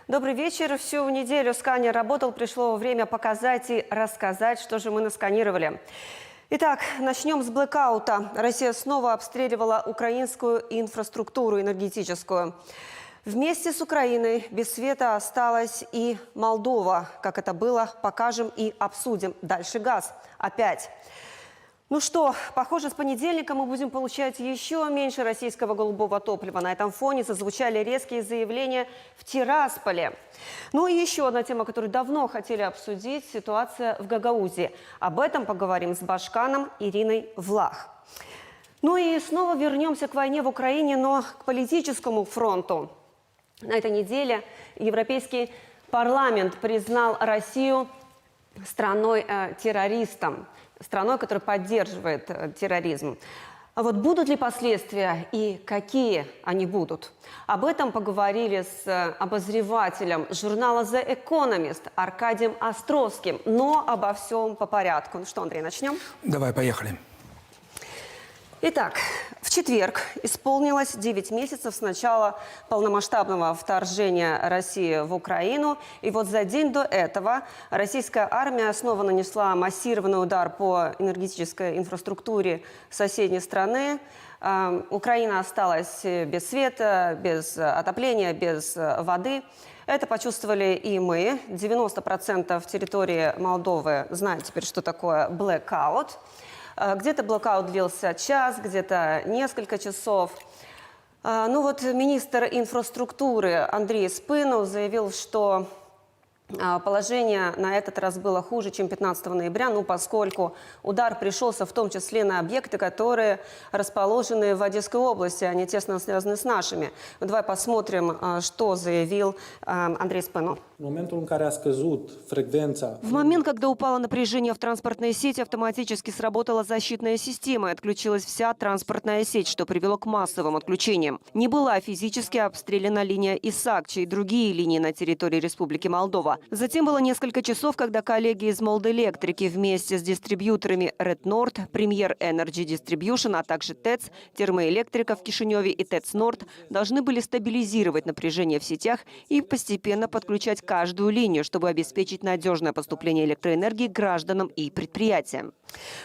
Добрый вечер. Всю неделю сканер работал. Пришло время показать и рассказать, что же мы насканировали. Итак, начнем с блэкаута. Россия снова обстреливала украинскую инфраструктуру энергетическую. Вместе с Украиной без света осталась и Молдова. Как это было, покажем и обсудим. Дальше газ. Опять. Ну что, похоже, с понедельника мы будем получать еще меньше российского голубого топлива. На этом фоне зазвучали резкие заявления в Тирасполе. Ну и еще одна тема, которую давно хотели обсудить – ситуация в Гагаузии. Об этом поговорим с башканом Ириной Влах. Ну и снова вернемся к войне в Украине, но к политическому фронту. На этой неделе Европейский парламент признал Россию страной-террористом. Страной, которая поддерживает терроризм. А вот будут ли последствия и какие они будут? Об этом поговорили с обозревателем журнала The Economist Аркадием Островским. Но обо всем по порядку. Ну что, Андрей, начнем? Давай, поехали. Итак, в четверг исполнилось 9 месяцев с начала полномасштабного вторжения России в Украину. И вот за день до этого российская армия снова нанесла массированный удар по энергетической инфраструктуре соседней страны. Украина осталась без света, без отопления, без воды. Это почувствовали и мы. 90% территории Молдовы знают теперь, что такое blackout. Где-то блокаут длился час, где-то несколько часов. Ну вот министр инфраструктуры Андрей Спынов заявил, что положение на этот раз было хуже, чем 15 ноября, ну, поскольку удар пришелся в том числе на объекты, которые расположены в Одесской области, они тесно связаны с нашими. Давай посмотрим, что заявил Андрей Спынов. В момент, когда упало напряжение в транспортной сети, автоматически сработала защитная система и отключилась вся транспортная сеть, что привело к массовым отключениям. Не была физически обстреляна линия Исакчи и другие линии на территории Республики Молдова. Затем было несколько часов, когда коллеги из Молдэлектрики вместе с дистрибьюторами Red Nord, Premier Energy Distribution, а также ТЭЦ, Термоэлектрика в Кишиневе и ТЭЦ Норд должны были стабилизировать напряжение в сетях и постепенно подключать каждую линию, чтобы обеспечить надежное поступление электроэнергии гражданам и предприятиям.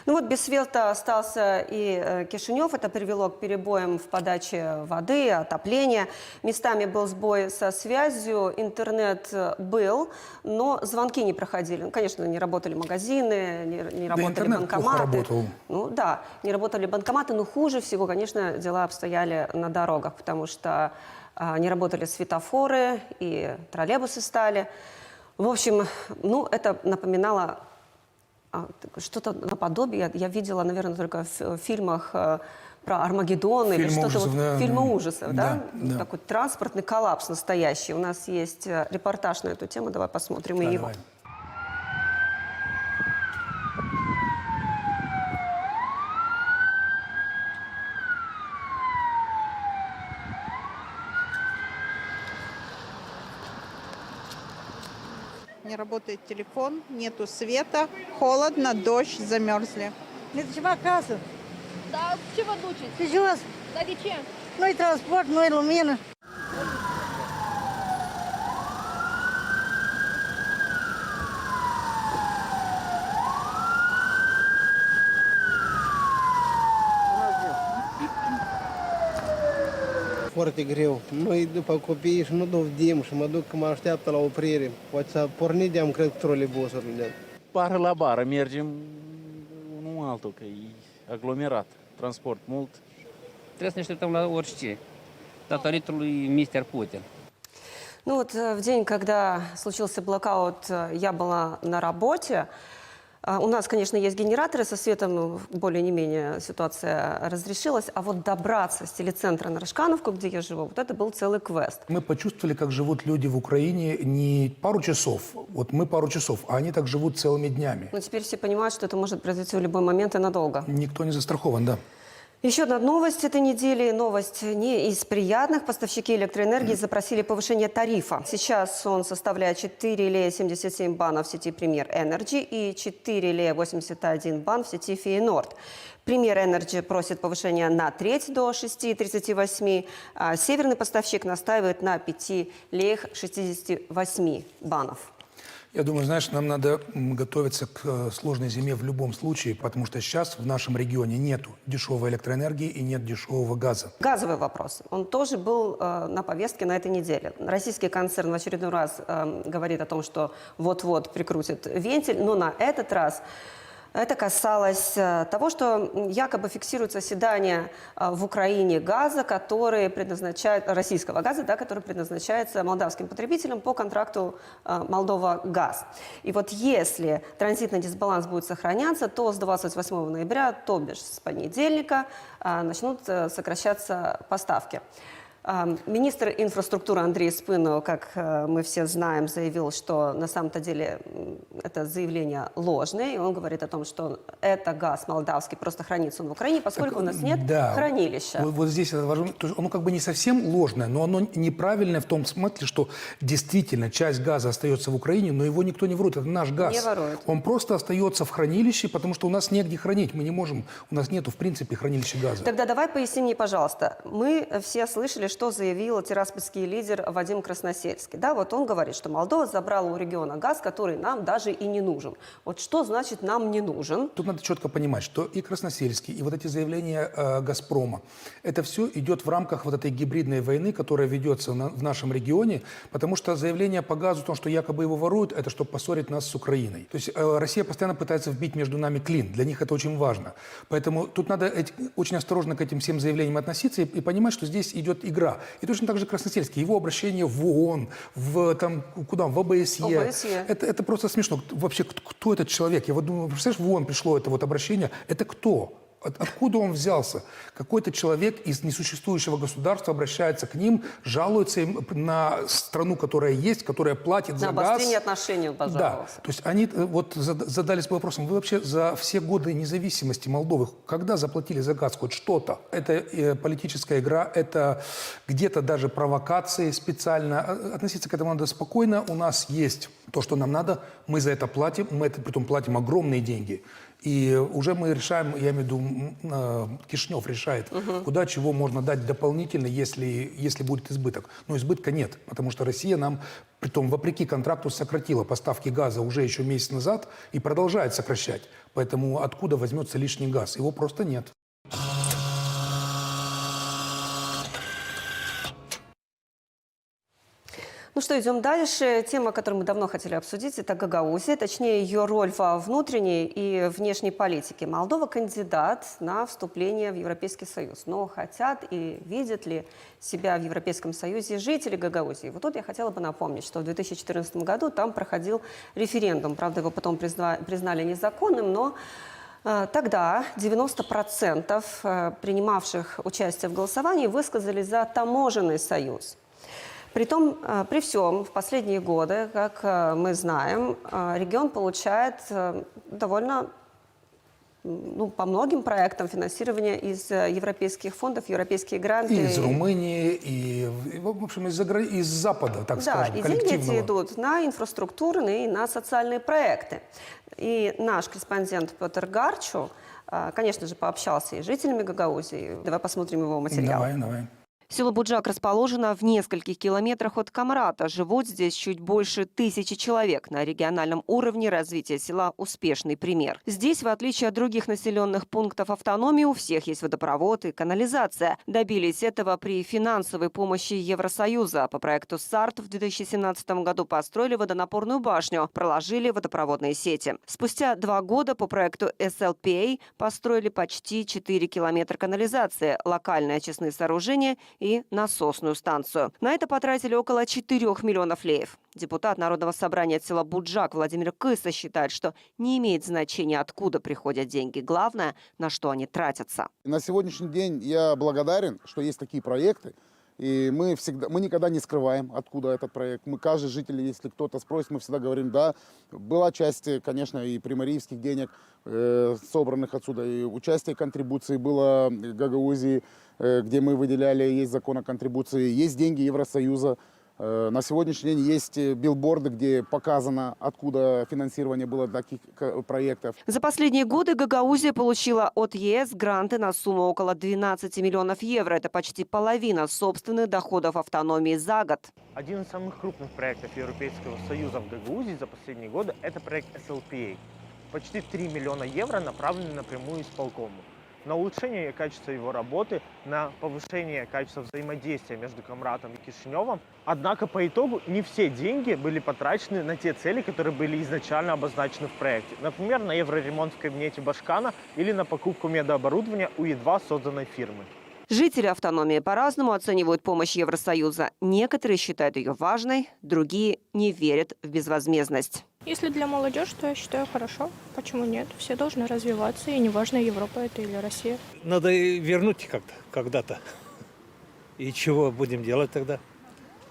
Ну вот без света остался и Кишинев. Это привело к перебоям в подаче воды, отопления. Местами был сбой со связью, интернет был, но звонки не проходили. Ну, конечно, не работали магазины, не работали банкоматы. Ну да, не работали банкоматы, но хуже всего, конечно, дела обстояли на дорогах, потому что не работали светофоры, и троллейбусы стали. В общем, ну, это напоминало что-то наподобие. Я видела, наверное, только в фильмах про Армагеддон или что-то. Вот, да, фильмы ужасов, да? Да. Такой транспортный коллапс настоящий. У нас есть репортаж на эту тему. Давай посмотрим и его. Не работает телефон, нету света, холодно, дождь, замерзли. Не ceva acasă. Dar ce vă duceți? De jos. Dar de ce? Nu-i transport, nu-i lumină. Foarte greu. Noi după copii și nu dovedim și mă duc că mă așteaptă la oprire. Poate să porni de-am cred troleibusurile. Bară la bară mergem unul altul, că e aglomerat, transport mult. Trebuie să ne așteptăm la orice, datorită lui Mr. Putin. Ну вот в день, когда случился блокаут, я была на работе. У нас, конечно, есть генераторы со светом, более не менее ситуация разрешилась. А вот добраться с телецентра на Рожкановку, где я живу, вот это был целый квест. Мы почувствовали, как живут люди в Украине не пару часов, вот мы пару часов, а они так живут целыми днями. Но теперь все понимают, что это может произойти в любой момент и надолго. Никто не застрахован, да. Еще одна новость этой недели. Новость не из приятных. Поставщики электроэнергии запросили повышение тарифа. Сейчас он составляет 4,77 бана в сети Premier Energy и 4,81 бан в сети Фейнорд. Premier Energy просит повышения на треть до 6,38, а северный поставщик настаивает на 5,68 банов. Я думаю, знаешь, нам надо готовиться к сложной зиме в любом случае, потому что сейчас в нашем регионе нету дешевой электроэнергии и нет дешевого газа. Газовый вопрос. Он тоже был на повестке на этой неделе. Российский концерн в очередной раз говорит о том, что вот-вот прикрутит вентиль, но на этот раз это касалось того, что якобы фиксируется оседание в Украине газа, который российского газа, да, который предназначается молдавским потребителям по контракту Молдова-Газ. И вот если транзитный дисбаланс будет сохраняться, то с 28 ноября, то бишь с понедельника, начнут сокращаться поставки. Министр инфраструктуры Андрей Спынов, как мы все знаем, заявил, что на самом-то деле это заявление ложное. И он говорит о том, что это газ молдавский просто хранится в Украине, поскольку у нас нет хранилища. Вот здесь это важно. Оно как бы не совсем ложное, но оно неправильное в том смысле, что действительно часть газа остается в Украине, но его никто не ворует. Это наш газ. Не ворует. Он просто остается в хранилище, потому что у нас негде хранить. Мы не можем, у нас нету в принципе хранилища газа. Тогда давай поясни мне, пожалуйста. Мы все слышали, что заявил тираспольский лидер Вадим Красносельский. Да, вот он говорит, что Молдова забрала у региона газ, который нам даже и не нужен. Вот что значит нам не нужен? Тут надо четко понимать, что и Красносельский, и вот эти заявления «Газпрома», это все идет в рамках вот этой гибридной войны, которая ведется в нашем регионе, потому что заявление по газу о том, что якобы его воруют, это чтобы поссорить нас с Украиной. То есть Россия постоянно пытается вбить между нами клин. Для них это очень важно. Поэтому тут надо очень осторожно к этим всем заявлениям относиться и понимать, что здесь идет игра. И точно так же Красносельский, его обращение в ООН, в ОБСЕ. Это просто смешно. Вообще, кто этот человек? Я вот думаю, представляешь, в ООН пришло это вот обращение. Это кто? Откуда он взялся? Какой-то человек из несуществующего государства обращается к ним, жалуется им на страну, которая есть, которая платит за газ. На обострение отношений он пожаловался. Да. То есть они вот задались вопросом, вы вообще за все годы независимости Молдовы когда заплатили за газ хоть что-то? Это политическая игра, это где-то даже провокации специально. Относиться к этому надо спокойно. У нас есть то, что нам надо, мы за это платим, мы это притом платим огромные деньги. И уже мы решаем, я имею в виду, Кишинев решает, куда чего можно дать дополнительно, если будет избыток. Но избытка нет, потому что Россия нам, притом вопреки контракту, сократила поставки газа уже еще месяц назад и продолжает сокращать. Поэтому откуда возьмется лишний газ? Его просто нет. Ну что, идем дальше. Тема, которую мы давно хотели обсудить, это Гагаузия, точнее ее роль во внутренней и внешней политике. Молдова кандидат на вступление в Европейский Союз. Но хотят и видят ли себя в Европейском Союзе жители Гагаузии? Вот тут я хотела бы напомнить, что в 2014 году там проходил референдум. Правда, его потом признали незаконным, но тогда 90% принимавших участие в голосовании высказали за таможенный союз. Притом, при всем, в последние годы, как мы знаем, регион получает довольно, по многим проектам финансирование из европейских фондов, европейские гранты. И из Румынии, и, в общем, из Запада, так скажем, коллективного. Да, и деньги эти идут на инфраструктурные и на социальные проекты. И наш корреспондент Петр Гарчу, конечно же, пообщался и с жителями Гагаузии. Давай посмотрим его материал. Давай. Село Буджак расположено в нескольких километрах от Камрата. Живут здесь чуть больше 1000 человек. На региональном уровне развитие села успешный пример. Здесь, в отличие от других населенных пунктов автономии, у всех есть водопровод и канализация. Добились этого при финансовой помощи Евросоюза. По проекту САРТ в 2017 году построили водонапорную башню, проложили водопроводные сети. Спустя 2 года по проекту SLPA построили почти 4 километра канализации, локальные очистные сооружения и насосную станцию. На это потратили около 4 миллионов леев. Депутат Народного собрания от села Буджак Владимир Кыса считает, что не имеет значения, откуда приходят деньги. Главное, на что они тратятся. На сегодняшний день я благодарен, что есть такие проекты. И мы никогда не скрываем, откуда этот проект. Каждый житель, если кто-то спросит, мы всегда говорим, да, была часть, конечно, и примариевских денег, собранных отсюда, и участие контрибуции было в Гагаузии, где мы выделяли, есть закон о контрибуции, есть деньги Евросоюза. На сегодняшний день есть билборды, где показано, откуда финансирование было таких проектов. За последние годы Гагаузия получила от ЕС гранты на сумму около 12 миллионов евро. Это почти половина собственных доходов автономии за год. Один из самых крупных проектов Европейского Союза в Гагаузии за последние годы – это проект SLPA. Почти 3 миллиона евро направлены напрямую исполкому на улучшение качества его работы, на повышение качества взаимодействия между Камратом и Кишиневом. Однако по итогу не все деньги были потрачены на те цели, которые были изначально обозначены в проекте. Например, на евроремонт в кабинете Башкана или на покупку медоборудования у едва созданной фирмы. Жители автономии по-разному оценивают помощь Евросоюза. Некоторые считают ее важной, другие не верят в безвозмездность. Если для молодежи, то я считаю хорошо. Почему нет? Все должны развиваться, и неважно, Европа это или Россия. Надо вернуть как-то, когда-то. И чего будем делать тогда?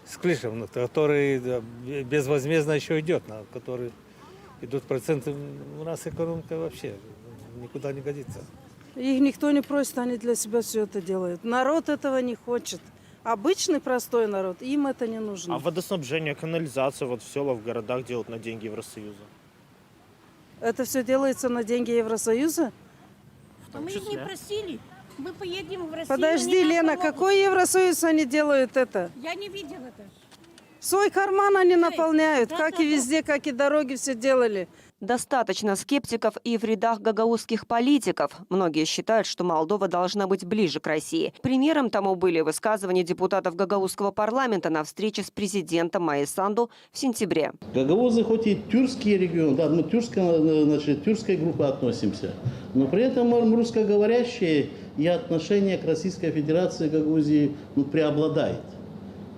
С клишем, который безвозмездно еще идет, на который идут проценты. У нас экономика вообще никуда не годится. Их никто не просит, они для себя все это делают. Народ этого не хочет. Обычный простой народ, им это не нужно. А водоснабжение, канализацию вот в селах, в городах делают на деньги Евросоюза? Это все делается на деньги Евросоюза? Мы их не просили. Мы поедем в Россию. Подожди, Лена, какой Евросоюз они делают это? Я не видела это. Свой карман они наполняют, как и везде, как и дороги все делали. Достаточно скептиков и в рядах гагаузских политиков. Многие считают, что Молдова должна быть ближе к России. Примером тому были высказывания депутатов гагаузского парламента на встрече с президентом Майи Санду в сентябре. Гагаузы хоть и тюркский регион, да, мы тюркской группе относимся, но при этом мы русскоговорящие, и отношение к Российской Федерации Гагаузии преобладает.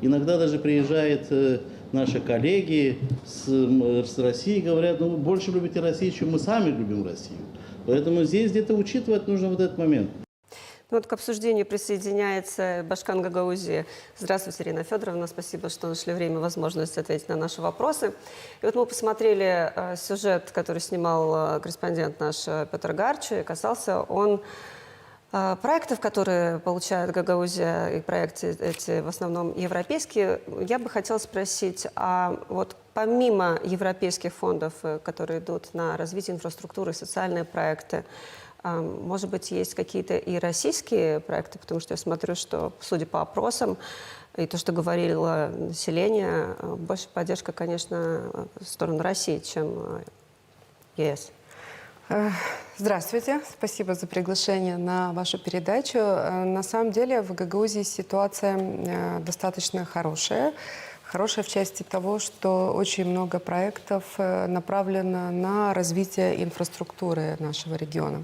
Иногда даже приезжают наши коллеги с России, говорят, ну вы больше любите Россию, чем мы сами любим Россию. Поэтому здесь где-то учитывать нужно вот этот момент. Вот к обсуждению присоединяется Башкан Гагаузии. Здравствуйте, Ирина Федоровна. Спасибо, что нашли время и возможность ответить на наши вопросы. И вот мы посмотрели сюжет, который снимал корреспондент наш Петр Гарчи. Касался он проектов, которые получает Гагаузия, и проекты эти в основном европейские. Я бы хотела спросить, а вот помимо европейских фондов, которые идут на развитие инфраструктуры, социальные проекты, может быть, есть какие-то и российские проекты? Потому что я смотрю, что, судя по опросам, и то, что говорило население, больше поддержка, конечно, в сторону России, чем ЕС. Здравствуйте, спасибо за приглашение на вашу передачу. На самом деле в Гагаузии ситуация достаточно хорошая. Хорошая в части того, что очень много проектов направлено на развитие инфраструктуры нашего региона.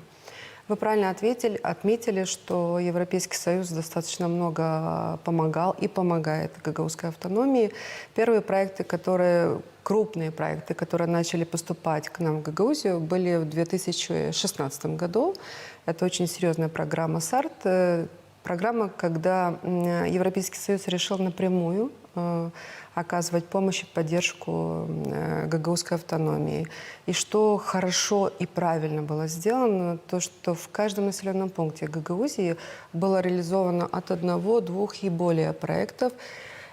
Вы правильно отметили, что Европейский Союз достаточно много помогал и помогает гагаузской автономии. Первые проекты, крупные проекты, которые начали поступать к нам в Гагаузию, были в 2016 году. Это очень серьезная программа САРТ. Программа, когда Европейский Союз решил напрямую оказывать помощь и поддержку гагаузской автономии. И что хорошо и правильно было сделано, то, что в каждом населенном пункте Гагаузии было реализовано от 1, 2 и более проектов.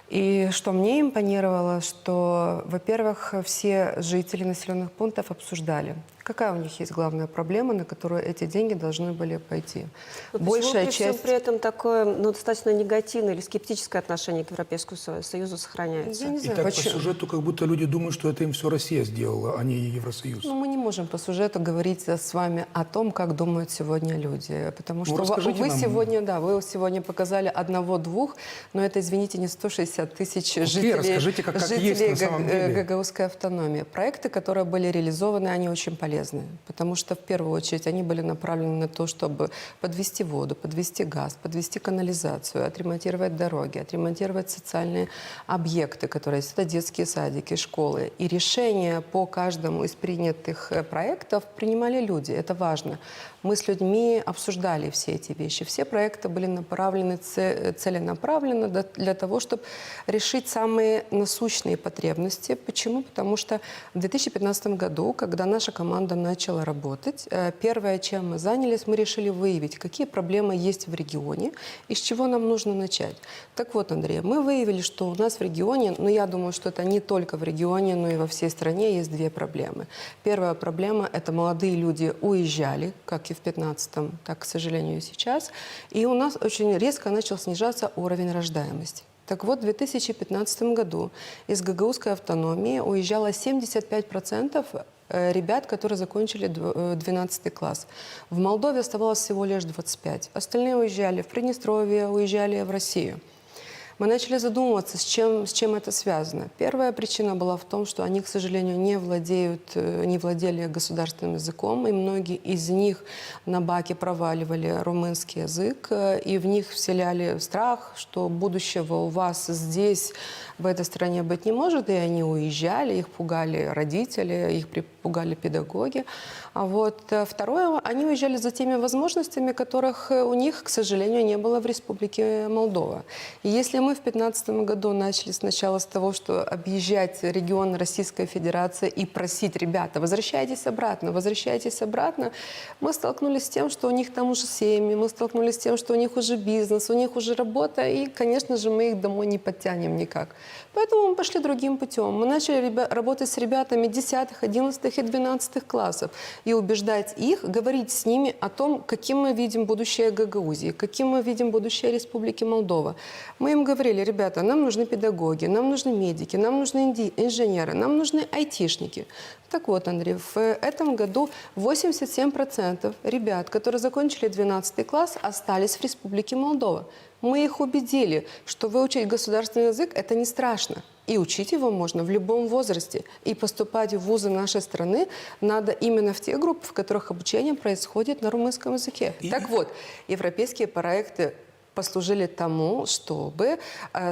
И что мне импонировало, что, во-первых, все жители населенных пунктов обсуждали, какая у них есть главная проблема, на которую эти деньги должны были пойти. Большая часть... при этом такое достаточно негативное или скептическое отношение к Европейскому Союзу сохраняется? Я не знаю, и так почему. по сюжету как будто люди думают, что это им все Россия сделала, а не Евросоюз. Ну, мы не можем по сюжету говорить с вами о том, как думают сегодня люди. Потому что вы сегодня показали 1, 2, но это, извините, не 160 тысяч жителей расскажите, как есть на самом деле. гагаузской автономии. Проекты, которые были реализованы, они очень полезны. полезны, потому что в первую очередь они были направлены на то, чтобы подвести воду, подвести газ, подвести канализацию, отремонтировать дороги, отремонтировать социальные объекты, которые есть. Это детские садики, школы. И решения по каждому из принятых проектов принимали люди. Это важно. Мы с людьми обсуждали все эти вещи. Все проекты были направлены целенаправленно для того, чтобы решить самые насущные потребности. Почему? Потому что в 2015 году, когда наша команда начала работать, первое, чем мы занялись, мы решили выявить, какие проблемы есть в регионе и с чего нам нужно начать. Так вот, Андрей, мы выявили, что у нас в регионе, но я думаю, что это не только в регионе, но и во всей стране есть две проблемы. Первая проблема – это молодые люди уезжали, как и в 2015, так, к сожалению, и сейчас. И у нас очень резко начал снижаться уровень рождаемости. Так вот, в 2015 году из гагаузской автономии уезжало 75% ребят, которые закончили 12 класс. В Молдове оставалось всего лишь 25%. Остальные уезжали в Приднестровье, уезжали в Россию. Мы начали задумываться, с чем это связано. Первая причина была в том, что они, к сожалению, не владели государственным языком, и многие из них на баке проваливали румынский язык, и в них вселяли страх, что будущего у вас здесь, в этой стране, быть не может, и они уезжали, их пугали родители, их пугали педагоги. А вот второе, они уезжали за теми возможностями, которых у них, к сожалению, не было в Республике Молдова. И если мы в 2015 году начали сначала с того, что объезжать регион Российской Федерации и просить: ребята, возвращайтесь обратно, мы столкнулись с тем, что у них там уже семьи, мы столкнулись с тем, что у них уже бизнес, у них уже работа, и, конечно же, мы их домой не подтянем никак. Поэтому мы пошли другим путем. Мы начали работать с ребятами 10, 11 и 12 классов и убеждать их, говорить с ними о том, каким мы видим будущее Гагаузии, каким мы видим будущее Республики Молдова. Мы им говорили: ребята, нам нужны педагоги, нам нужны медики, нам нужны инженеры, нам нужны айтишники. Так вот, Андрей, в этом году 87% ребят, которые закончили 12 класс, остались в Республике Молдова. Мы их убедили, что выучить государственный язык – это не страшно. И учить его можно в любом возрасте. И поступать в вузы нашей страны надо именно в те группы, в которых обучение происходит на румынском языке. Так вот, европейские проекты послужили тому, чтобы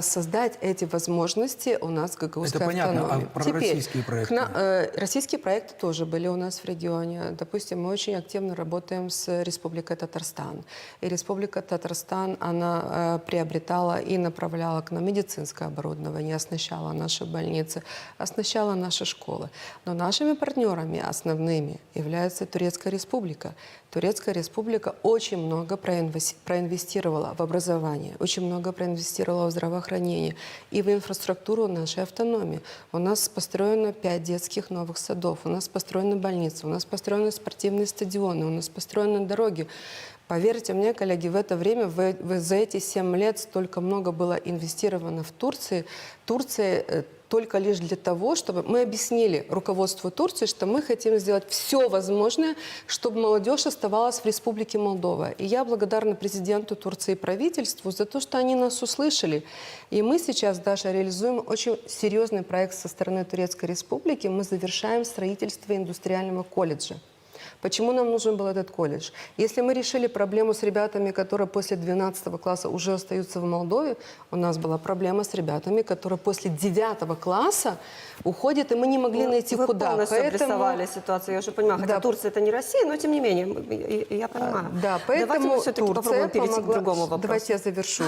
создать эти возможности у нас в гагаузской автономии. Это понятно, а про российские проекты? Российские проекты тоже были у нас в регионе. Допустим, мы очень активно работаем с Республикой Татарстан. И Республика Татарстан, она приобретала и направляла к нам медицинское оборудование, оснащала наши больницы, оснащала наши школы. Но нашими партнерами основными является Турецкая Республика. Турецкая Республика очень много проинвестировала в образование, очень много проинвестировала в здравоохранение и в инфраструктуру нашей автономии. У нас построено 5 детских новых садов, у нас построены больницы, у нас построены спортивные стадионы, у нас построены дороги. Поверьте мне, коллеги, в это время, за эти 7 лет столько много было инвестировано в Турции. Турция только лишь для того, чтобы мы объяснили руководству Турции, что мы хотим сделать все возможное, чтобы молодежь оставалась в Республике Молдова. И я благодарна президенту Турции и правительству за то, что они нас услышали. И мы сейчас даже реализуем очень серьезный проект со стороны Турецкой Республики. Мы завершаем строительство индустриального колледжа. Почему нам нужен был этот колледж? Если мы решили проблему с ребятами, которые после 12 класса уже остаются в Молдове, у нас была проблема с ребятами, которые после 9 класса уходят, и мы не могли найти вы куда. Вы полностью обрисовали ситуацию, я уже понимаю. Хотя Турция это не Россия, но тем не менее, я понимаю. Да, поэтому давайте мы все-таки попробуем перейти к другому вопросу. Давайте я завершу.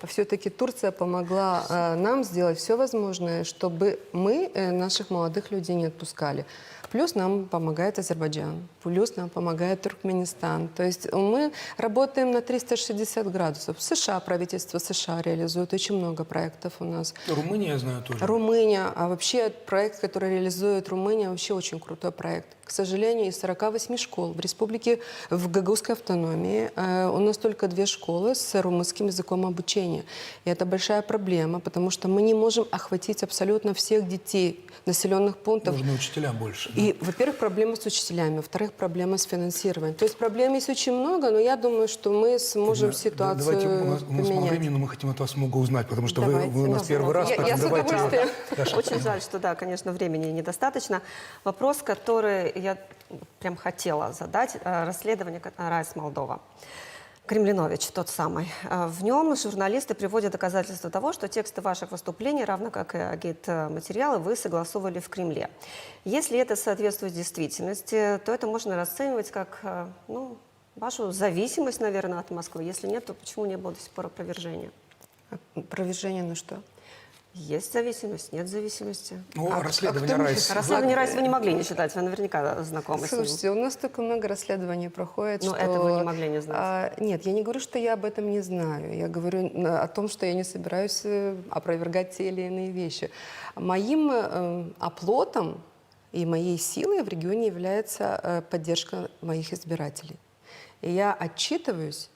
Все-таки Турция помогла нам сделать все возможное, чтобы мы наших молодых людей не отпускали. Плюс нам помогает Азербайджан, плюс нам помогает Туркменистан. То есть мы работаем на 360 градусов. США, правительство США реализует очень много проектов у нас. Румыния, я знаю, тоже. Румыния. А вообще проект, который реализует Румыния, вообще очень крутой проект. К сожалению, из 48 школ в республике, в Гагаузской автономии, у нас только 2 школы с румынским языком обучения. И это большая проблема, потому что мы не можем охватить абсолютно всех детей населенных пунктов. Нужны учителя больше. И, во-первых, проблема с учителями. Во-вторых, проблема с финансированием. То есть проблем есть очень много, но я думаю, что мы сможем ситуацию Давайте, у нас мало поменять. времени, но мы хотим от вас много узнать, потому что Давайте. вы у нас первый раз. Я поэтому с давайте. удовольствием. Даша. Очень жаль, что да, конечно, времени недостаточно. Вопрос, который я прям хотела задать. Расследование Райс Молдова. Кремлинович, тот самый. В нем журналисты приводят доказательства того, что тексты ваших выступлений, равно как и агитматериалы, вы согласовывали в Кремле. Если это соответствует действительности, то это можно расценивать как вашу зависимость, наверное, от Москвы. Если нет, то почему не было до сих пор опровержения? Опровержение на что? Есть зависимость, нет зависимости. Расследование Райс. Расследование Райс вы не могли не читать, вы наверняка знакомы с ним. Слушайте, у нас столько много расследований проходит, Но что... это вы не могли не знать. Нет, я не говорю, что я об этом не знаю. Я говорю о том, что я не собираюсь опровергать те или иные вещи. Моим оплотом и моей силой в регионе является поддержка моих избирателей. И я отчитываюсь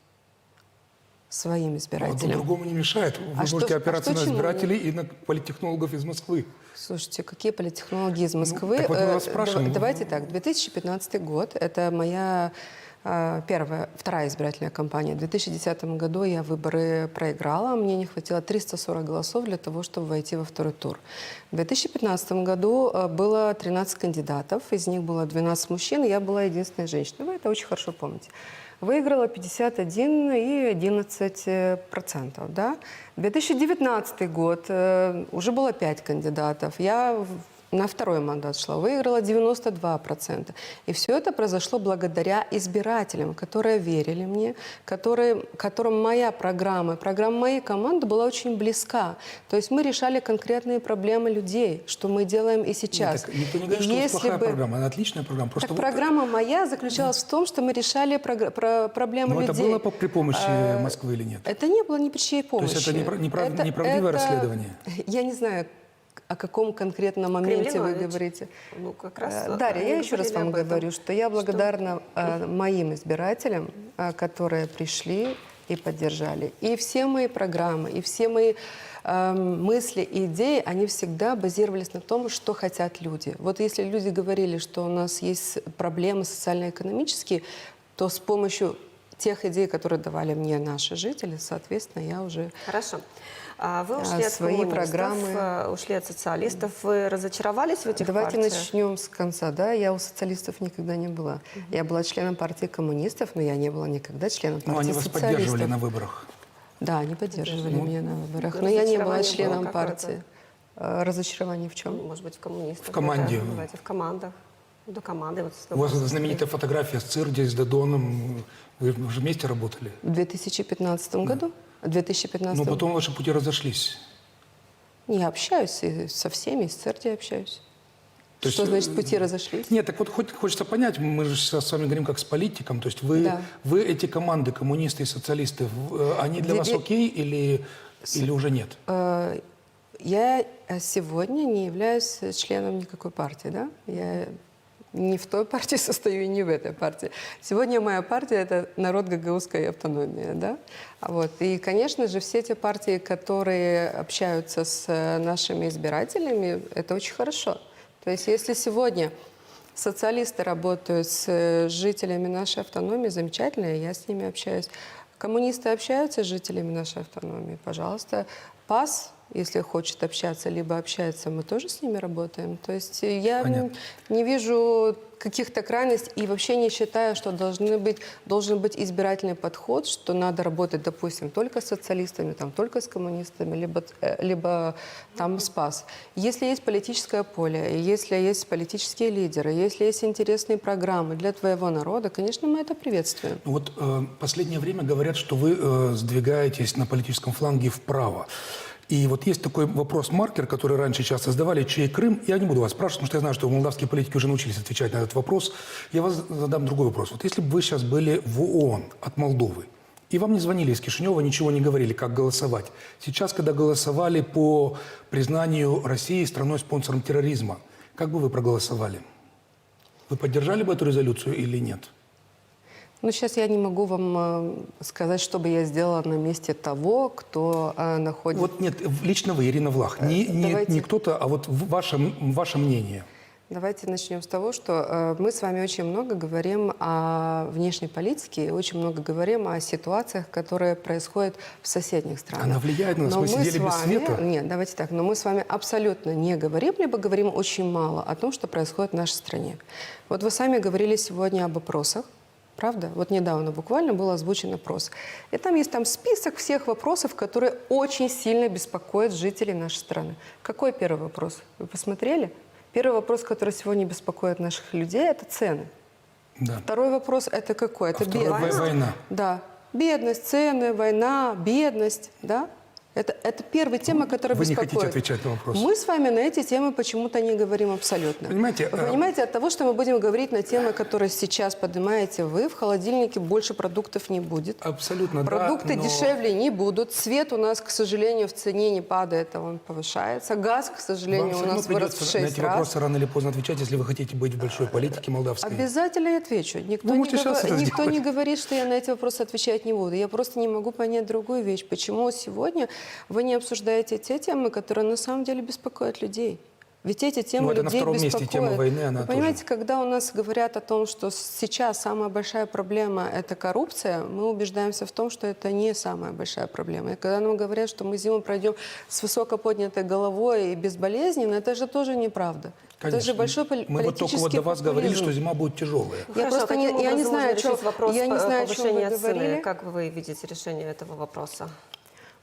своим избирателям. Другому не мешает. Вы можете опираться на избирателей и на политтехнологов из Москвы. Слушайте, какие политтехнологи из Москвы? Так вот мы вас спрашиваем. Давайте так, 2015 год, это моя вторая избирательная кампания. В 2010 году я выборы проиграла, мне не хватило 340 голосов для того, чтобы войти во второй тур. В 2015 году было 13 кандидатов, из них было 12 мужчин, и я была единственной женщиной. Вы это очень хорошо помните. Выиграла 51,11%. Да? 2019 год, уже было 5 кандидатов. Я на второй мандат шла, выиграла 92%. И все это произошло благодаря избирателям, которые верили мне, которым моя программа моей команды была очень близка. То есть мы решали конкретные проблемы людей, что мы делаем и сейчас. Нет, никто не говорит, что у вас плохая программа, она отличная программа. Так программа моя заключалась в том, что мы решали проблемы людей. Но это было при помощи Москвы или нет? Это не было ни при чьей помощи. То есть это неправдивое расследование? Я не знаю, о каком конкретном моменте вы говорите. Ну, как раз Дарья, я еще раз вам говорю, что я благодарна моим избирателям, которые пришли и поддержали. И все мои программы, и все мои мысли и идеи, они всегда базировались на том, что хотят люди. Вот если люди говорили, что у нас есть проблемы социально-экономические, то с помощью тех идей, которые давали мне наши жители, соответственно, я уже... Хорошо. Вы ушли от свои программы, ушли от социалистов. Вы разочаровались в этих Давайте партиях? начнем с конца. Да? Я у социалистов никогда не была. Я была членом партии коммунистов, но я не была никогда членом партии они вас социалистов. поддерживали на выборах? Да, они поддерживали меня на выборах. Но я не была членом партии. Разочарование в чем? Может быть, в коммунистах. В команде. Давайте, в командах. До команды. У вас знаменитая фотография с Цирди, с Додоном. Вы же вместе работали? В 2015 году? В 2015 Но потом ваши пути разошлись. Я общаюсь и со всеми, и с Церди общаюсь. То что есть, значит пути разошлись? Нет, так вот хочется понять, мы же сейчас с вами говорим как с политиком, то есть вы эти команды, коммунисты и социалисты, они для вас окей или уже нет? Я сегодня не являюсь членом никакой партии, да? Я не в той партии состою и не в этой партии. Сегодня моя партия – это народ гагаузской автономии, да? Вот. И, конечно же, все те партии, которые общаются с нашими избирателями, это очень хорошо. То есть если сегодня социалисты работают с жителями нашей автономии, замечательно, я с ними общаюсь. Коммунисты общаются с жителями нашей автономии, пожалуйста. ПАС, если хочет общаться, либо общается, мы тоже с ними работаем. То есть я не вижу каких-то крайностей и вообще не считаю, что должен быть избирательный подход, что надо работать, допустим, только с социалистами, только с коммунистами, либо там с ПАС. Если есть политическое поле, если есть политические лидеры, если есть интересные программы для твоего народа, конечно, мы это приветствуем. Вот последнее время говорят, что вы сдвигаетесь на политическом фланге вправо. И вот есть такой вопрос-маркер, который раньше часто задавали, чей Крым. Я не буду вас спрашивать, потому что я знаю, что молдавские политики уже научились отвечать на этот вопрос. Я вас задам другой вопрос. Вот если бы вы сейчас были в ООН от Молдовы, и вам не звонили из Кишинева, ничего не говорили, как голосовать. Сейчас, когда голосовали по признанию России страной-спонсором терроризма, как бы вы проголосовали? Вы поддержали бы эту резолюцию или нет? Ну, сейчас я не могу вам сказать, что бы я сделала на месте того, кто находится... Вот нет, лично вы, Ирина Влах, не кто-то, а вот ваше мнение. Давайте начнем с того, что мы с вами очень много говорим о внешней политике и очень много говорим о ситуациях, которые происходят в соседних странах. Она влияет на нас, Но мы сидели без света. Нет, давайте так, но мы с вами абсолютно не говорим, либо говорим очень мало о том, что происходит в нашей стране. Вот вы сами говорили сегодня об опросах. Правда? Вот недавно буквально был озвучен опрос. И там есть список всех вопросов, которые очень сильно беспокоят жителей нашей страны. Какой первый вопрос? Вы посмотрели? Первый вопрос, который сегодня беспокоит наших людей, это цены. Да. Второй вопрос это какой? Это бедность. Война. Да. Бедность, цены, война, бедность. Да? Это первая тема, которая Вы не беспокоит. хотите отвечать на вопрос. Мы с вами на эти темы почему-то не говорим абсолютно. Понимаете, Вы понимаете, от того, что мы будем говорить на темы, которые сейчас поднимаете вы, в холодильнике больше продуктов не будет. Абсолютно, Продукты да, но... дешевле не будут. Свет у нас, к сожалению, в цене не падает, а он повышается. Газ, к сожалению, Вам у нас все равно вырос в придется 6 на эти раз. вопросы рано или поздно отвечать, если вы хотите быть в большой политике молдавской. Обязательно я отвечу. Никто, Вы не, можете сейчас это никто не сделать. говорит, что я на эти вопросы отвечать не буду. Я просто не могу понять другую вещь. Почему сегодня вы не обсуждаете те темы, которые на самом деле беспокоят людей? Ведь эти темы это на людей втором месте беспокоят. тема войны, она Вы понимаете, когда у нас говорят о том, что сейчас самая большая проблема – это коррупция, мы убеждаемся в том, что это не самая большая проблема. И когда нам говорят, что мы зиму пройдем с высоко поднятой головой и безболезненно, это же тоже неправда. Конечно. Это же большой Мы вот только вот до вас говорили, что зима будет тяжелая. Я просто не знаю, что вопрос я не знаю, о чем вы повышения говорили. цены. Как вы видите решение этого вопроса?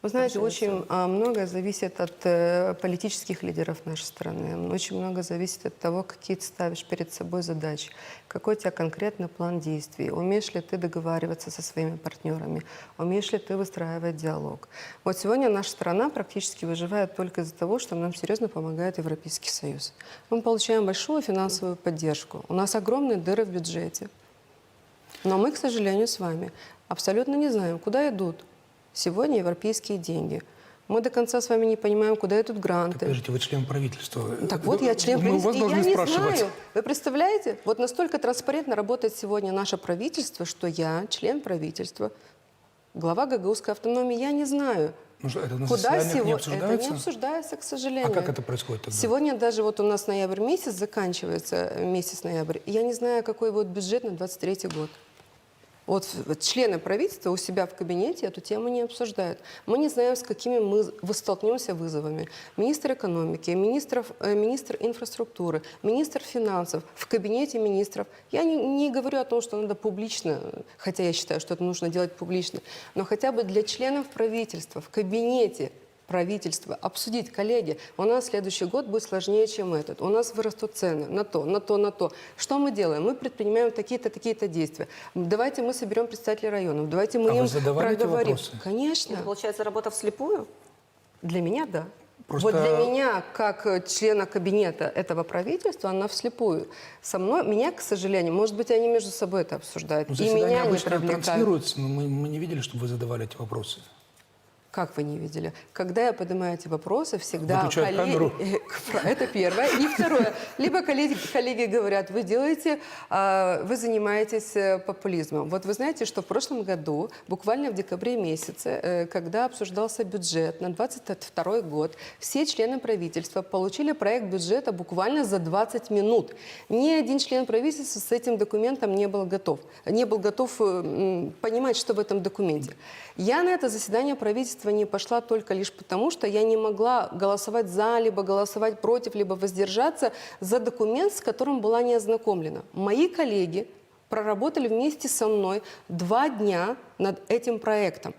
Вы знаете, очень многое зависит от политических лидеров нашей страны. Очень много зависит от того, какие ты ставишь перед собой задачи, какой у тебя конкретный план действий, умеешь ли ты договариваться со своими партнерами, умеешь ли ты выстраивать диалог. Вот сегодня наша страна практически выживает только из-за того, что нам серьезно помогает Европейский Союз. Мы получаем большую финансовую поддержку. У нас огромные дыры в бюджете. Но мы, к сожалению, с вами абсолютно не знаем, куда идут сегодня европейские деньги. Мы до конца с вами не понимаем, куда идут гранты. Подождите, вы член правительства. Так вот, я член Мы у вас правительства, и я должны не спрашивать. знаю. Вы представляете? Вот настолько транспарентно работает сегодня наше правительство, что я, член правительства, глава гагаузской автономии, я не знаю, Ну что, это на куда заседаниях сегодня... не Это обсуждается? не обсуждается, к сожалению. А как это происходит тогда? Сегодня даже вот у нас ноябрь месяц, заканчивается месяц ноябрь. Я не знаю, какой будет бюджет на 2023 год. Вот члены правительства у себя в кабинете эту тему не обсуждают. Мы не знаем, с какими мы столкнемся вызовами. Министр экономики, министр инфраструктуры, министр финансов в кабинете министров. Я не говорю о том, что надо публично, хотя я считаю, что это нужно делать публично, но хотя бы для членов правительства в кабинете правительства обсудить, коллеги, у нас следующий год будет сложнее, чем этот. У нас вырастут цены на то, на то, на то. Что мы делаем? Мы предпринимаем такие-то, такие-то действия. Давайте мы соберем представителей районов, давайте мы им вы задавали эти проговорим. вопросы? Конечно. Это получается работа вслепую? Для меня, да. Просто- Вот для меня, как члена кабинета этого правительства, она вслепую. Со мной, меня, к сожалению, может быть, они между собой это обсуждают. Ну, И заседания меня не обычно привлекают. транслируются, но мы не видели, чтобы вы задавали эти вопросы. Как вы не видели? Когда я поднимаю эти вопросы, всегда... Выключают камеру. Это первое. И второе. Либо коллеги говорят, вы занимаетесь популизмом. Вот вы знаете, что в прошлом году, буквально в декабре месяце, когда обсуждался бюджет на 2022 год, все члены правительства получили проект бюджета буквально за 20 минут. Ни один член правительства с этим документом не был готов. Не был готов понимать, что в этом документе. Я на это заседание правительства не пошла только лишь потому, что я не могла голосовать за, либо голосовать против, либо воздержаться за документ, с которым была не ознакомлена. Мои коллеги проработали вместе со мной 2 дня над этим проектом.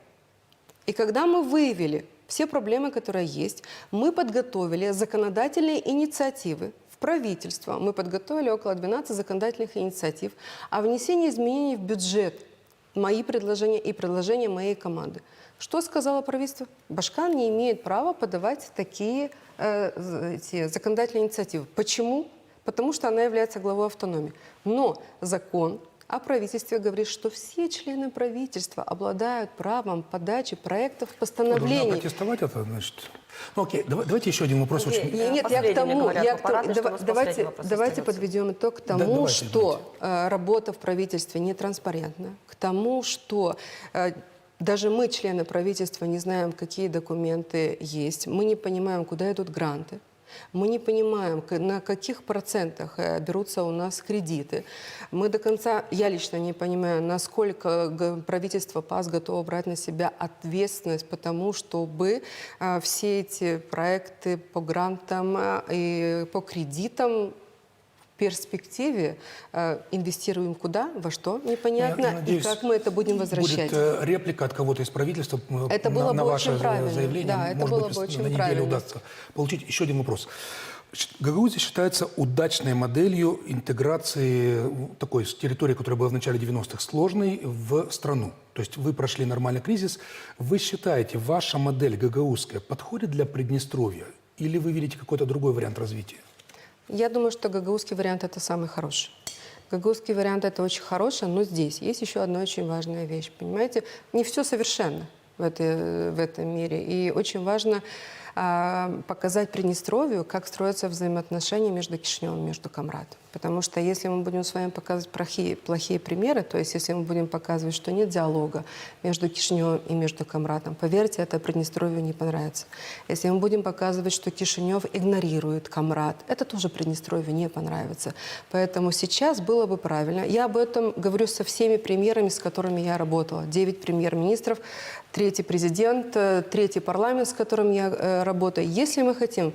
И когда мы выявили все проблемы, которые есть, мы подготовили законодательные инициативы в правительство. Мы подготовили около 12 законодательных инициатив о внесении изменений в бюджет. Мои предложения и предложения моей команды. Что сказало правительство? Башкан не имеет права подавать такие законодательные инициативы. Почему? Потому что она является главой автономии. Но закон о правительстве говорит, что все члены правительства обладают правом подачи проектов постановлений. Должна протестовать это, значит. Ну окей, давайте еще один вопрос. Нет, давайте подведем итог к тому, что работа в правительстве нетранспарентна, к тому, что даже мы, члены правительства, не знаем, какие документы есть, мы не понимаем, куда идут гранты. Мы не понимаем, на каких процентах берутся у нас кредиты. Мы до конца, я лично не понимаю, насколько правительство ПАС готово брать на себя ответственность, потому чтобы все эти проекты по грантам и по кредитам в перспективе инвестируем куда, во что, непонятно, Я надеюсь, и как мы это будем возвращать. Будет реплика от кого-то из правительства Это было на бы ваше очень правильно. заявление. Да, это Может было быть, бы очень на неделе правильно. удастся получить. Еще один вопрос. Гагаузия считается удачной моделью интеграции такой с территории, которая была в начале 90-х сложной, в страну. То есть вы прошли нормальный кризис. Вы считаете, ваша модель гагаузская подходит для Приднестровья? Или вы видите какой-то другой вариант развития? Я думаю, что гагаузский вариант – это самый хороший. Гагаузский вариант – это очень хороший, но здесь есть еще одна очень важная вещь. Понимаете, не все совершенно в этом мире. И очень важно показать Приднестровью, как строятся взаимоотношения между Кишиневым и между Камрадом. Потому что если мы будем с вами показывать плохие примеры, то есть если мы будем показывать, что нет диалога между Кишиневым и между Камрадом, поверьте, это Приднестровью не понравится. Если мы будем показывать, что Кишинев игнорирует Камрад, это тоже Приднестровью не понравится. Поэтому сейчас было бы правильно. Я об этом говорю со всеми премьерами, с которыми я работала. 9 премьер-министров, 3-й президент, 3-й парламент, с которым я работаю. Если мы хотим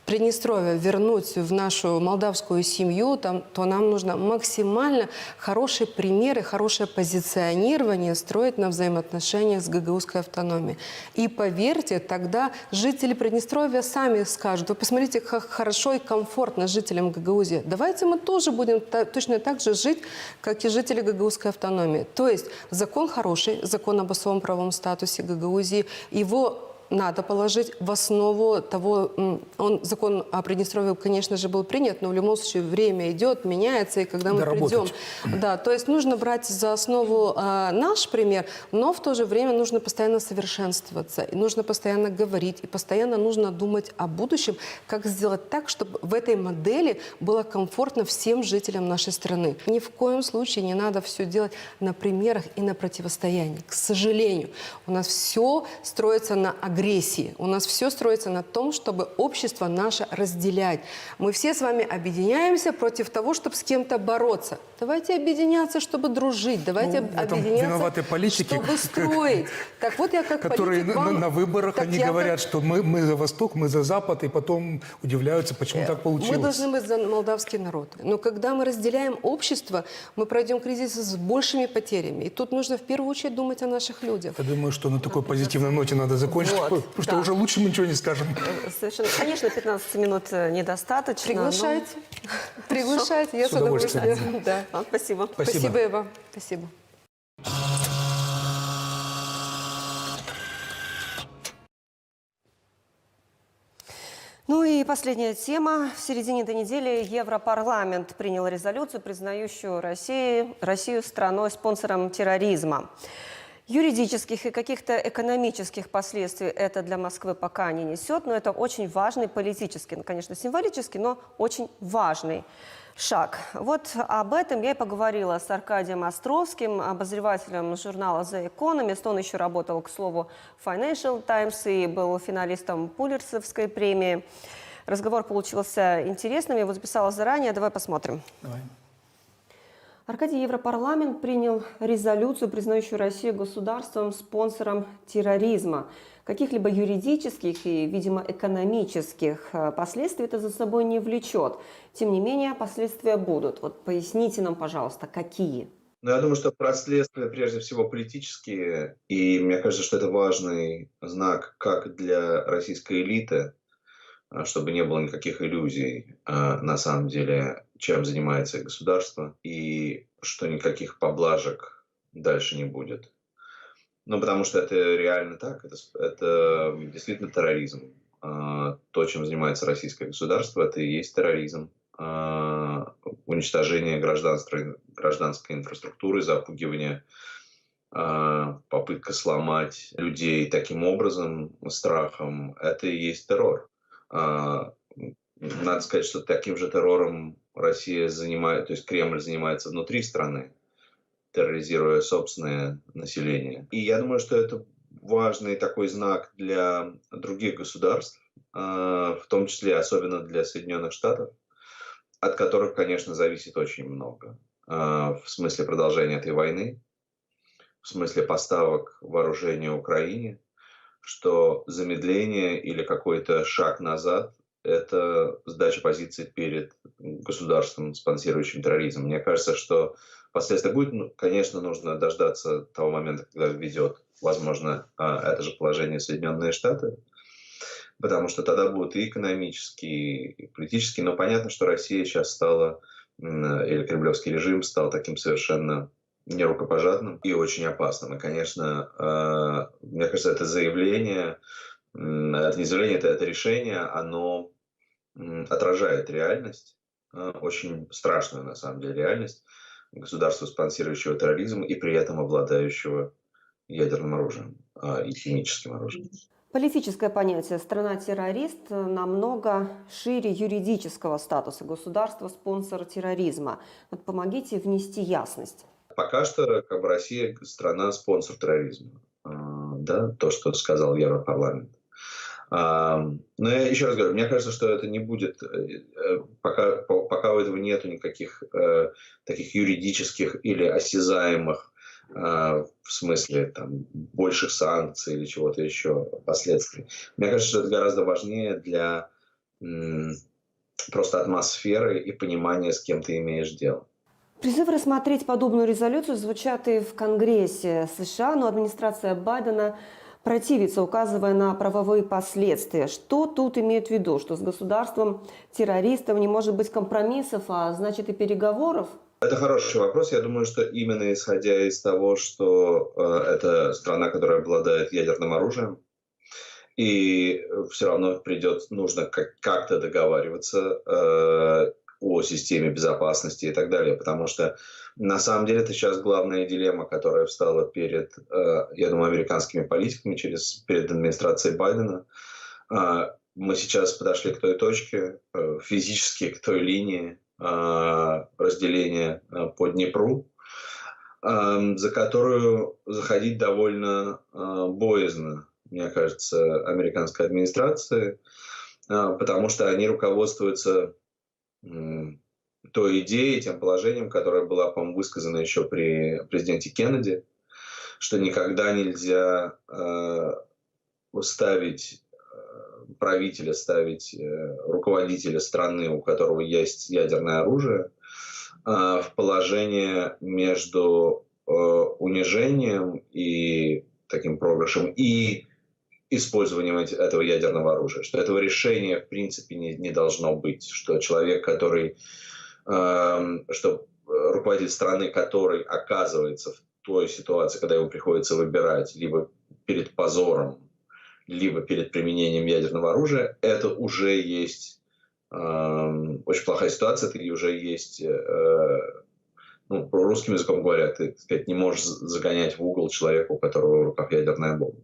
Приднестровье вернуть в нашу молдавскую семью, то нам нужно максимально хорошие примеры, хорошее позиционирование строить на взаимоотношениях с гагаузской автономией. И поверьте, тогда жители Приднестровья сами скажут: вы посмотрите, как хорошо и комфортно жителям Гагаузии. Давайте мы тоже будем точно так же жить, как и жители гагаузской автономии. То есть закон хороший, закон об особом правовом статусе Гагаузии, его надо положить в основу того, закон о Приднестровье, конечно же, был принят, но в любом случае время идет, меняется, и когда мы придем... Да, то есть нужно брать за основу наш пример, но в то же время нужно постоянно совершенствоваться, и нужно постоянно говорить, и постоянно нужно думать о будущем, как сделать так, чтобы в этой модели было комфортно всем жителям нашей страны. Ни в коем случае не надо все делать на примерах и на противостоянии. К сожалению, у нас все строится на агрессии. У нас все строится на том, чтобы общество наше разделять. Мы все с вами объединяемся против того, чтобы с кем-то бороться. Давайте объединяться, чтобы дружить. Давайте объединяться, чтобы строить. Так вот я как которые политик вам... на выборах они говорят, что мы за Восток, мы за Запад, и потом удивляются, почему так получилось. Мы должны быть за молдавский народ. Но когда мы разделяем общество, мы пройдем кризис с большими потерями. И тут нужно в первую очередь думать о наших людях. Я думаю, что на такой позитивной ноте надо закончить. Вот, потому что уже лучше мы ничего не скажем. Совершенно. Конечно, 15 минут недостаточно. Приглашайте. Приглашайте, я с удовольствием. Да. Спасибо. Спасибо и вам. Спасибо. Ну и последняя тема. В середине этой недели Европарламент принял резолюцию, признающую Россию страной-спонсором терроризма. Юридических и каких-то экономических последствий это для Москвы пока не несет, но это очень важный политический, конечно, символический, но очень важный шаг. Вот об этом я и поговорила с Аркадием Островским, обозревателем журнала The Economist. Он еще работал, к слову, в Financial Times и был финалистом Пулитцеровской премии. Разговор получился интересным, я его записала заранее. Давай посмотрим. Давай. Аркадий, Европарламент принял резолюцию, признающую Россию государством-спонсором терроризма. Каких-либо юридических и, видимо, экономических последствий это за собой не влечет. Тем не менее, последствия будут. Вот поясните нам, пожалуйста, какие? Ну, я думаю, что последствия прежде всего политические. И мне кажется, что это важный знак как для российской элиты, чтобы не было никаких иллюзий, на самом деле, чем занимается государство, и что никаких поблажек дальше не будет. Ну, потому что это реально так, это действительно терроризм. То, чем занимается российское государство, это и есть терроризм. Уничтожение гражданской инфраструктуры, запугивание, попытка сломать людей таким образом, страхом, это и есть террор. Надо сказать, что таким же террором Россия занимается, то есть Кремль занимается внутри страны, терроризируя собственное население. И я думаю, что это важный такой знак для других государств, в том числе особенно для Соединенных Штатов, от которых, конечно, зависит очень много. В смысле продолжения этой войны, в смысле поставок вооружения Украине, что замедление или какой-то шаг назад – это сдача позиций перед государством, спонсирующим терроризм. Мне кажется, что последствия будет, конечно, нужно дождаться того момента, когда введет, возможно, это же положение Соединенные Штаты, потому что тогда будут и экономические, и политические. Но понятно, что Россия сейчас стала, или кремлевский режим стал таким совершенно нерукопожатным и очень опасным. И, конечно, мне кажется, это заявление, это не заявление, это решение, оно отражает реальность, очень страшную на самом деле реальность государства, спонсирующего терроризм и при этом обладающего ядерным оружием и химическим оружием. Политическое понятие «страна-террорист» намного шире юридического статуса государства-спонсора терроризма. Вот помогите внести ясность. Пока что Россия страна-спонсор терроризма. Да, то, что сказал Европарламент. Но я еще раз говорю, мне кажется, что это не будет, пока у этого нету никаких таких юридических или осязаемых, в смысле там, больших санкций или чего-то еще последствий. Мне кажется, что это гораздо важнее для просто атмосферы и понимания, с кем ты имеешь дело. Призывы рассмотреть подобную резолюцию звучат и в Конгрессе США, но администрация Байдена противится, указывая на правовые последствия. Что тут имеют в виду? Что с государством-террористом не может быть компромиссов, а значит и переговоров? Это хороший вопрос. Я думаю, что именно исходя из того, что это страна, которая обладает ядерным оружием, и все равно нужно как-то договариваться о системе безопасности и так далее. Потому что на самом деле это сейчас главная дилемма, которая встала перед, я думаю, американскими политиками перед администрацией Байдена. Мы сейчас подошли к той точке, физически к той линии разделения по Днепру, за которую заходить довольно боязно, мне кажется, американской администрации, потому что они руководствуются той идеей, тем положением, которое было, по-моему, высказано еще при президенте Кеннеди, что никогда нельзя ставить руководителя страны, у которого есть ядерное оружие, в положение между унижением и таким проигрышем и использованием этого ядерного оружия, что этого решения в принципе не должно быть, что человек, что руководитель страны, который оказывается в той ситуации, когда ему приходится выбирать либо перед позором, либо перед применением ядерного оружия, это уже есть очень плохая ситуация, это уже есть, русским языком говоря, ты, так сказать, не можешь загонять в угол человека, у которого в руках ядерная бомба.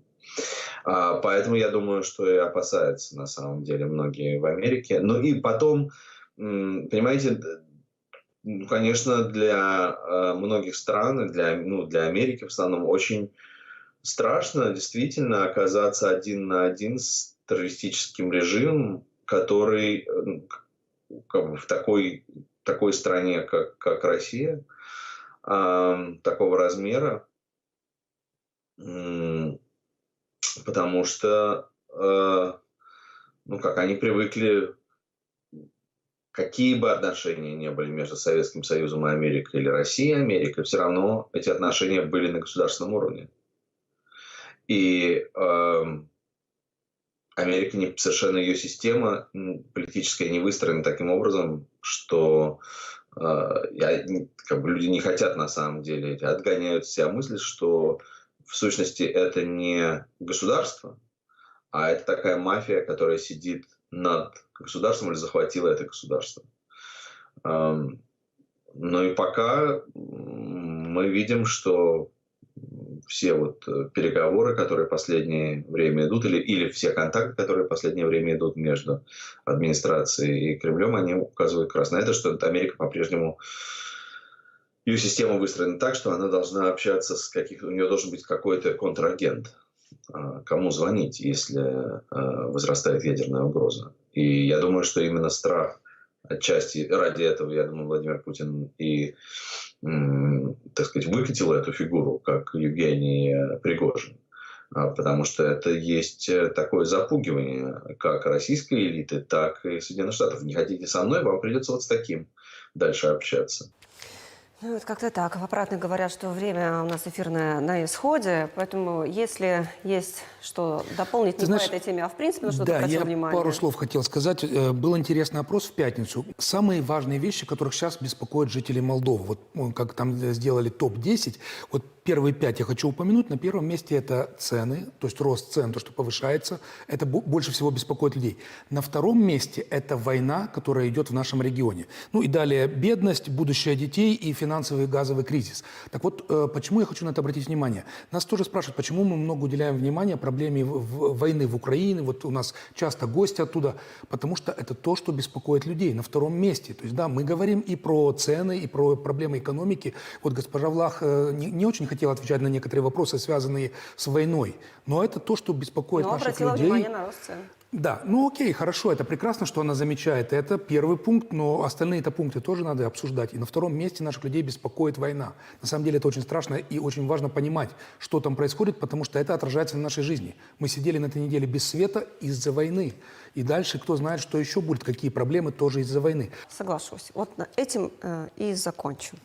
Поэтому я думаю, что и опасаются на самом деле многие в Америке. Ну и потом, понимаете, конечно, для многих стран, для Америки в основном очень страшно действительно оказаться один на один с террористическим режимом, который в такой стране, как Россия, такого размера, потому что они привыкли, какие бы отношения ни были между Советским Союзом и Америкой, или Россией и Америкой, все равно эти отношения были на государственном уровне. И Америка, совершенно ее система политическая не выстроена таким образом, что люди не хотят на самом деле, отгоняют себя мысли, что в сущности это не государство, а это такая мафия, которая сидит над государством или захватила это государство. Но и пока мы видим, что все переговоры, которые в последнее время идут, или все контакты, которые в последнее время идут между администрацией и Кремлем, они указывают как раз на это, что Америка по-прежнему, ее система выстроена так, что она должна общаться у нее должен быть какой-то контрагент. кому звонить, если возрастает ядерная угроза. И я думаю, что именно страх отчасти ради этого, я думаю, Владимир Путин и, так сказать, выкатил эту фигуру, как Евгений Пригожин. Потому что это есть такое запугивание как российской элиты, так и Соединенных Штатов. Не хотите со мной, вам придется вот с таким дальше общаться. Ну, вот как-то так. В обратно говорят, что время у нас эфирное на исходе, поэтому если есть что дополнить не по этой теме, а в принципе на что-то обратил внимание. Пару слов хотел сказать. Был интересный опрос в пятницу. Самые важные вещи, которых сейчас беспокоят жителей Молдовы. Вот как там сделали топ-10, вот первые 5 я хочу упомянуть. На первом месте это цены, то есть рост цен, то, что повышается. Это больше всего беспокоит людей. На втором месте это война, которая идет в нашем регионе. Ну и далее бедность, будущее детей и финансовый и газовый кризис. Так вот, почему я хочу на это обратить внимание? Нас тоже спрашивают, почему мы много уделяем внимания проблеме войны в Украине. Вот у нас часто гости оттуда. Потому что это то, что беспокоит людей на втором месте. То есть, да, мы говорим и про цены, и про проблемы экономики. Вот госпожа Влах не очень хотела отвечать на некоторые вопросы, связанные с войной. Но это то, что беспокоит наших людей. Но обратила внимание на рост цен. Да, ну окей, хорошо, это прекрасно, что она замечает. Это первый пункт, но остальные-то пункты тоже надо обсуждать. И на втором месте наших людей беспокоит война. На самом деле это очень страшно и очень важно понимать, что там происходит, потому что это отражается на нашей жизни. Мы сидели на этой неделе без света из-за войны. И дальше кто знает, что еще будет, какие проблемы тоже из-за войны. Соглашусь. Вот на этим и закончим.